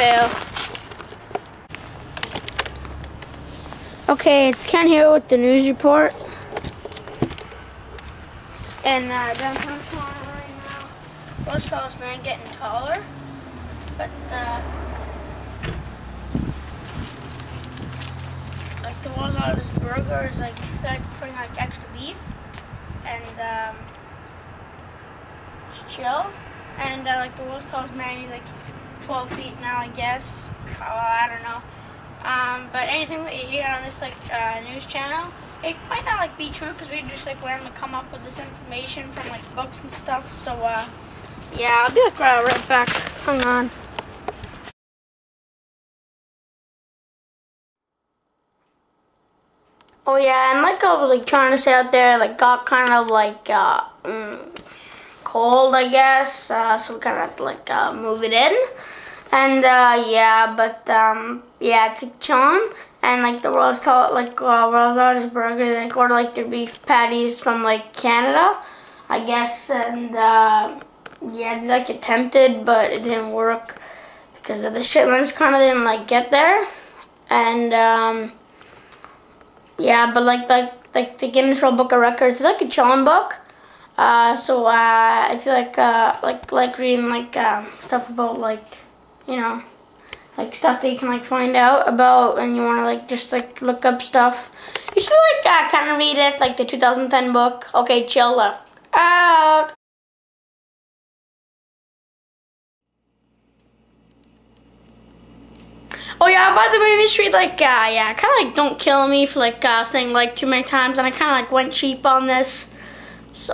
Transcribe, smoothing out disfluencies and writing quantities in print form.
fail. Okay, it's Ken here with the news report. And downtown Toronto right now, Roosevelt man getting taller, but like the ones out of this burger is like they're putting like extra beef and it's chill. And like the world's tallest man, he's like 12 feet now, I guess. I don't know. But anything that you hear on this like news channel, it might not like be true because we just like learn to come up with this information from like books and stuff. So yeah, I'll be like right back. Hang on. Oh yeah, and like I was like trying to say out there, like got kind of like cold, I guess. So we kind of have to like move it in. And yeah, but yeah, it's like chilling. And like the world's largest burger, they order like their beef patties from like Canada, I guess. And yeah, they like attempted, but it didn't work because of the shipments kind of didn't like get there. And yeah, but like the Guinness World Book of Records is like a chilling book. So I feel like reading like stuff about like, you know, like stuff that you can like find out about, and you want to like just like look up stuff. You should like kind of read it, like the 2010 book. Okay, chill left out. Oh yeah, by the way, this street like yeah, kind of like don't kill me for like saying like too many times, and I kind of like went cheap on this. So